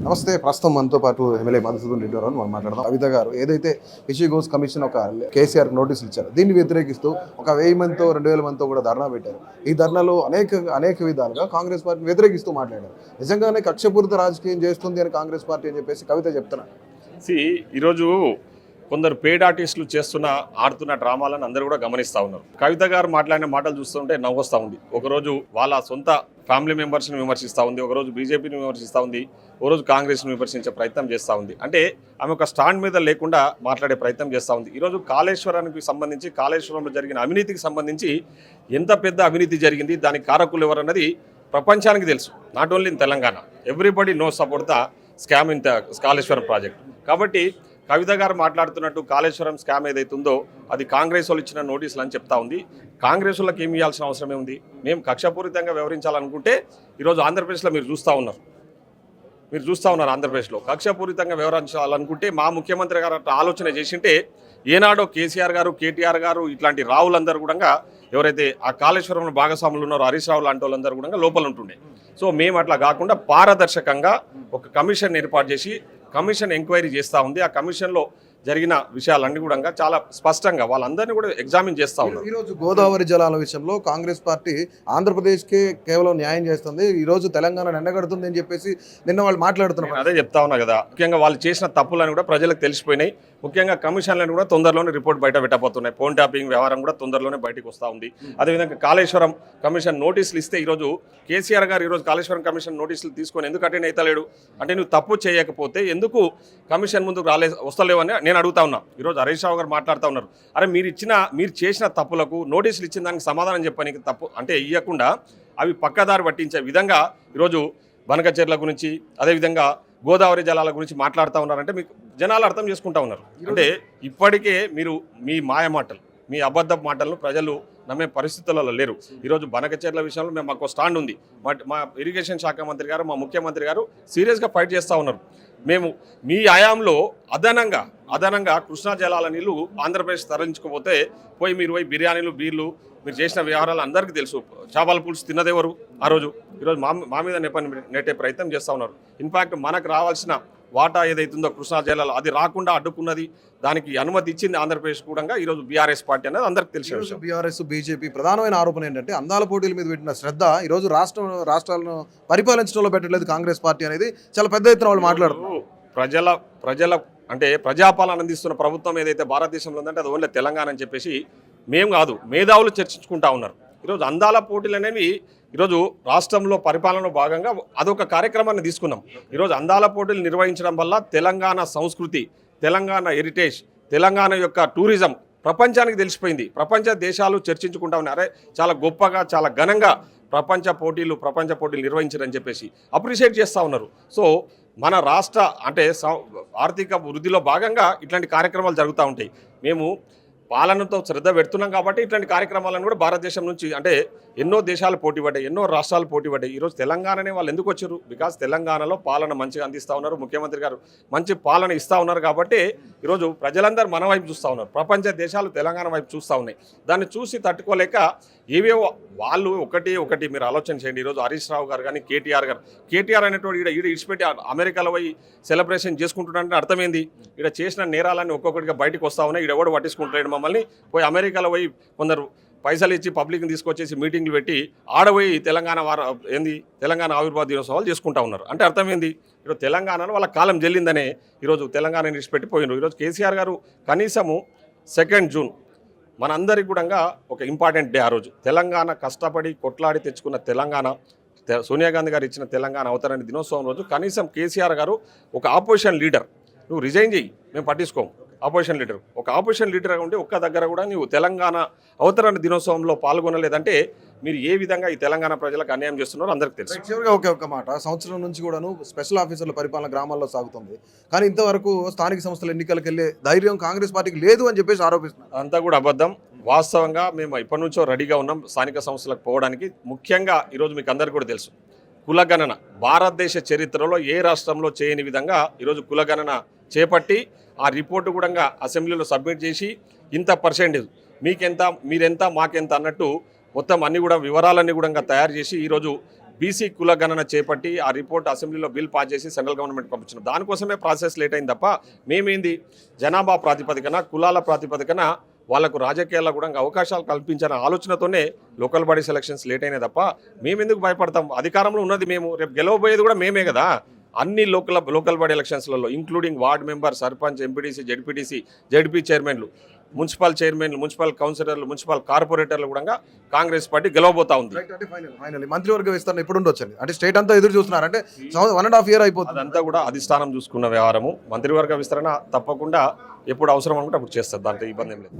నమస్తే. ప్రస్తుతం మనతో పాటు ఎమ్మెల్యే మధుసూదన్ రెడ్డి గారు మనం మాట్లాడదాం. కవిత గారు ఏదైతే ఇష్యూ గోస్ కమిషన్ ఒక కేసీఆర్ నోటీసులు ఇచ్చారు, దీన్ని వ్యతిరేకిస్తూ ఒక 1000 మందితో 2000 మందితో కూడా ధర్నా పెట్టారు. ఈ ధర్నాలో అనేక విధాలుగా కాంగ్రెస్ పార్టీని వ్యతిరేకిస్తూ మాట్లాడారు. నిజంగానే కక్షపూరిత రాజకీయం చేస్తుంది అని కాంగ్రెస్ పార్టీ అని చెప్పేసి కవిత చెప్తున్నారు. ఈరోజు కొందరు పేడ్ ఆర్టిస్టులు ఆడుతున్న డ్రామాలను అందరూ కూడా గమనిస్తూ ఉన్నారు. కవిత గారు మాట్లాడిన మాటలు చూస్తుంటే నవ్వొస్తూ ఉంది. ఒకరోజు వాళ్ళ సొంత ఫ్యామిలీ మెంబర్స్ని విమర్శిస్తూ ఉంది, ఒకరోజు బీజేపీని విమర్శిస్తూ ఉంది, ఒకరోజు కాంగ్రెస్ని విమర్శించే ప్రయత్నం చేస్తూ ఉంది. అంటే ఆమె ఒక స్టాండ్ మీద లేకుండా మాట్లాడే ప్రయత్నం చేస్తూ ఉంది. ఈరోజు కాళేశ్వరానికి సంబంధించి, కాళేశ్వరంలో జరిగిన అవినీతికి సంబంధించి ఎంత పెద్ద అవినీతి జరిగింది, దానికి కారకులు ఎవరన్నది ప్రపంచానికి తెలుసు. Not only in Telangana, everybody knows about the scam in Kaleshwaram project. కాబట్టి కవిత గారు మాట్లాడుతున్నట్టు కాళేశ్వరం స్కామ్ ఏదైతుందో అది కాంగ్రెస్ వాళ్ళు ఇచ్చిన నోటీసులు అని చెప్తా ఉంది. కాంగ్రెస్ వాళ్ళకి ఏమి ఇవ్వాల్సిన అవసరమే ఉంది? మేము కక్షపూరితంగా వ్యవహరించాలనుకుంటే ఈరోజు ఆంధ్రప్రదేశ్లో మీరు చూస్తూ ఉన్నారు. ఆంధ్రప్రదేశ్లో కక్షపూరితంగా వ్యవహరించాలనుకుంటే మా ముఖ్యమంత్రి గారు ఆలోచన చేసింటే ఏనాడో కేసీఆర్ గారు, కేటీఆర్ గారు ఇట్లాంటి రావులందరూ కూడా ఎవరైతే ఆ కాళేశ్వరంలో భాగస్వాములు ఉన్నారో హరీష్ రావు లాంటి వాళ్ళందరూ కూడా లోపల ఉంటుండే. సో మేము అట్లా కాకుండా పారదర్శకంగా ఒక కమిషన్ ఏర్పాటు చేసి కమిషన్ ఎంక్వైరీ చేస్తూ ఉంది. ఆ కమిషన్లో జరిగిన విషయాలన్నీ కూడా చాలా స్పష్టంగా వాళ్ళందరినీ కూడా ఎగ్జామిన్ చేస్తూ ఉన్నారు. ఈరోజు గోదావరి జలాల విషయంలో కాంగ్రెస్ పార్టీ ఆంధ్రప్రదేశ్కే కేవలం న్యాయం చేస్తుంది, ఈరోజు తెలంగాణ ఎండగడుతుంది అని చెప్పేసి నిన్న వాళ్ళు మాట్లాడుతున్నారు. అదే చెప్తా ఉన్నా కదా, ముఖ్యంగా వాళ్ళు చేసిన తప్పులను కూడా ప్రజలకు తెలిసిపోయినాయి. ముఖ్యంగా కమిషన్లను కూడా తొందరలోనే రిపోర్ట్ బయట పెట్టబోతున్నాయి. ఫోన్ ట్యాపింగ్ వ్యవహారం కూడా తొందరలోనే బయటకు వస్తూ ఉంది. అదేవిధంగా కాళేశ్వరం కమిషన్ నోటీసులు ఇస్తే ఈరోజు కేసీఆర్ గారు ఈరోజు కాళేశ్వరం కమిషన్ నోటీసులు తీసుకొని ఎందుకు అటెండ్ అవుతలేడు అంటే, నువ్వు తప్పు చేయకపోతే ఎందుకు కమిషన్ ముందుకు వస్తలేవు అని నేను అడుగుతా ఉన్నా. ఈరోజు హరీష్ రావు గారు మాట్లాడుతూ ఉన్నారు, అరే మీరు చేసిన తప్పులకు నోటీసులు ఇచ్చిన దానికి సమాధానం చెప్పడానికి తప్పు అంటే ఇవ్వకుండా అవి పక్కదారి పట్టించే విధంగా ఈరోజు బనకచెర్ల గురించి అదేవిధంగా గోదావరి జలాల గురించి మాట్లాడుతూ ఉన్నారంటే మీకు జనాలు అర్థం చేసుకుంటా ఉన్నారు. అంటే ఇప్పటికే మీరు మీ మాయ మాటలు, మీ అబద్ధపు మాటలను ప్రజలు నమ్మే పరిస్థితులలో లేరు. ఈరోజు బనకచెర్ల విషయంలో మాకు స్టాండ్ ఉంది. మా ఇరిగేషన్ శాఖ మంత్రి గారు, మా ముఖ్యమంత్రి గారు సీరియస్గా ఫైట్ చేస్తూ ఉన్నారు. మేము మీ ఆయాంలో అదనంగా కృష్ణా జలాల నీళ్లు ఆంధ్రప్రదేశ్ తరలించుకోపోతే మీరు బిర్యానీలు, బీర్లు మీరు చేసిన వ్యవహారాలు అందరికీ తెలుసు. చేపల పులుసు తిన్నదెవరు ఆ రోజు? ఈరోజు మా మీద నెట్టే ప్రయత్నం చేస్తూ ఉన్నారు. ఇన్ఫ్యాక్ట్ మనకు రావాల్సిన వాటా ఏదైతుందో కృష్ణా జలాలు అది రాకుండా అడ్డుకున్నది, దానికి అనుమతి ఇచ్చింది ఆంధ్రప్రదేశ్ కూడా ఈరోజు బీఆర్ఎస్ పార్టీ అనేది అందరికీ తెలిసిన విషయం. బీఆర్ఎస్ బీజేపీ ప్రధానమైన ఆరోపణ ఏంటంటే అందాల పోటీల మీద పెట్టిన శ్రద్ధ ఈరోజు రాష్ట్రాలను పరిపాలించడంలో పెట్టలేదు కాంగ్రెస్ పార్టీ అనేది చాలా పెద్ద ఎత్తున వాళ్ళు మాట్లాడుతున్నారు. ప్రజల అంటే ప్రజాపాలన అందిస్తున్న ప్రభుత్వం ఏదైతే భారతదేశంలో ఉందంటే అది ఓన్లీ తెలంగాణ అని చెప్పేసి మేము కాదు, మేధావులు చర్చించుకుంటా ఉన్నారు. ఈరోజు అందాల పోటీలు అనేవి ఈరోజు రాష్ట్రంలో పరిపాలనలో భాగంగా అదొక కార్యక్రమాన్ని తీసుకున్నాం. ఈరోజు అందాల పోటీలు నిర్వహించడం వల్ల తెలంగాణ సంస్కృతి, తెలంగాణ హెరిటేజ్, తెలంగాణ యొక్క టూరిజం ప్రపంచానికి తెలిసిపోయింది. ప్రపంచ దేశాలు చర్చించుకుంటా ఉన్నారు, చాలా గొప్పగా చాలా ఘనంగా ప్రపంచ పోటీలు నిర్వహించారని చెప్పేసి అప్రిషియేట్ చేస్తూ ఉన్నారు. సో మన రాష్ట్ర అంటే ఆర్థిక వృద్ధిలో భాగంగా ఇట్లాంటి కార్యక్రమాలు జరుగుతూ ఉంటాయి. మేము పాలనతో శ్రద్ధ పెడుతున్నాం కాబట్టి ఇట్లాంటి కార్యక్రమాలను కూడా భారతదేశం నుంచి అంటే ఎన్నో దేశాలు పోటీ పడ్డాయి, ఎన్నో రాష్ట్రాలు పోటీ పడ్డాయి. ఈరోజు తెలంగాణనే వాళ్ళు ఎందుకు వచ్చారు? బికాజ్ తెలంగాణలో పాలన మంచిగా అందిస్తూ ఉన్నారు, ముఖ్యమంత్రి గారు మంచి పాలన ఇస్తూ ఉన్నారు కాబట్టి ఈరోజు ప్రజలందరూ మన వైపు చూస్తూ ఉన్నారు. ప్రపంచ దేశాలు తెలంగాణ వైపు చూస్తూ ఉన్నాయి. దాన్ని చూసి తట్టుకోలేక ఏవేవో వాళ్ళు ఒకటి మీరు ఆలోచన చేయండి. ఈరోజు హరీష్ రావు గారు కానీ కేటీఆర్ అనేటువంటి ఈడ ఇడిచిపెట్టి అమెరికాలో పోయి సెలబ్రేషన్ చేసుకుంటున్నారంటే అర్థమైంది. ఇక్కడ చేసిన నేరాలన్నీ ఒక్కొక్కటిగా బయటకు వస్తూ ఉన్నాయి. ఇక్కడ ఎవడు పట్టించుకుంటాడు మమ్మల్ని? పోయి అమెరికాలో పోయి కొందరు పైసలు ఇచ్చి పబ్లిక్ని తీసుకొచ్చేసి మీటింగ్లు పెట్టి ఆడపోయి తెలంగాణ ఆవిర్భావ దినోత్సవాలు చేసుకుంటా ఉన్నారు. అంటే అర్థమైంది, ఈరోజు తెలంగాణలో వాళ్ళ కాలం చెల్లిందనే ఈరోజు తెలంగాణ విడిచిపెట్టి పోయినారు. ఈరోజు కేసీఆర్ గారు కనీసము 2 జూన్ మనందరికీ కూడా ఒక ఇంపార్టెంట్ డే. ఆ రోజు తెలంగాణ కష్టపడి కొట్లాడి తెచ్చుకున్న తెలంగాణ, సోనియా గాంధీ గారు ఇచ్చిన తెలంగాణ అవతరణ దినోత్సవం రోజు కనీసం కేసీఆర్ గారు ఒక ఆపోజిషన్ లీడర్, నువ్వు రిజైన్ చేయి, మేము పట్టించుకోము, ఒక ఆపోజిషన్ లీడర్గా ఉండి ఒక్క దగ్గర కూడా నువ్వు తెలంగాణ అవతరణ దినోత్సవంలో పాల్గొనలేదంటే మీరు ఏ విధంగా ఈ తెలంగాణ ప్రజలకు అన్యాయం చేస్తున్నారో అందరికీ తెలుసు. చివరిగా ఒక మాట, సంవత్సరం నుంచి కూడాను స్పెషల్ ఆఫీసర్ల పరిపాలన గ్రామాల్లో సాగుతుంది, కానీ ఇంతవరకు స్థానిక సంస్థల ఎన్నికలకు వెళ్ళే ధైర్యం కాంగ్రెస్ పార్టీకి లేదు అని చెప్పేసి ఆరోపిస్తున్నారు. అంతా కూడా అబద్ధం. వాస్తవంగా మేము ఇప్పటి నుంచో రెడీగా ఉన్నాం స్థానిక సంస్థలకు పోవడానికి. ముఖ్యంగా ఈరోజు మీకు అందరికీ కూడా తెలుసు, కులగణన భారతదేశ చరిత్రలో ఏ రాష్ట్రంలో చేయని విధంగా ఈరోజు కులగణన చేపట్టి ఆ రిపోర్టు కూడా అసెంబ్లీలో సబ్మిట్ చేసి ఇంత పర్సెంటేజ్ మీరెంత మాకెంత అన్నట్టు మొత్తం అన్ని కూడా వివరాలన్నీ కూడా తయారు చేసి ఈరోజు బీసీ కులగణన చేపట్టి ఆ రిపోర్ట్ అసెంబ్లీలో బిల్ పాస్ చేసి సెంట్రల్ గవర్నమెంట్ పంపించినాం. దానికోసమే ప్రాసెస్ లేట్ అయింది తప్ప మేమేంది జనాభా ప్రాతిపదికన కులాల ప్రాతిపదికన వాళ్ళకు రాజకీయాల్లో కూడా అవకాశాలు కల్పించిన ఆలోచనతోనే లోకల్ బాడీ సెలక్షన్స్ లేట్ అయినాయి తప్ప మేమెందుకు భయపడతాం? అధికారంలో ఉన్నది మేము, రేపు గెలవబోయేది కూడా మేమే కదా. అన్ని లోకల్ బాడీ ఎలక్షన్స్లలో including ward member, sarpanch, MPTC, ZPTC, ZP చైర్మన్లు, మున్సిపల్ చైర్మన్లు, మున్సిపల్ కౌన్సిలర్లు, మున్సిపల్ కార్పొరేటర్లు కూడా కాంగ్రెస్ పార్టీ గెలవబోతా ఉంది. ఫైనల్ మంత్రివర్గ విస్తరణ ఎప్పుడు ఉండొచ్చండి? అంటే స్టేట్ అంతా ఎదురు చూస్తున్నారు, అంటే 1.5 year అయిపోతుంది. అదంతా కూడా అధిష్టానం చూసుకున్న వ్యవహారము. మంత్రివర్గ విస్తరణ తప్పకుండా ఎప్పుడు అవసరం అనుకుంటే అప్పుడు చేస్తారు, దాంట్లో ఇబ్బంది ఏం లేదు.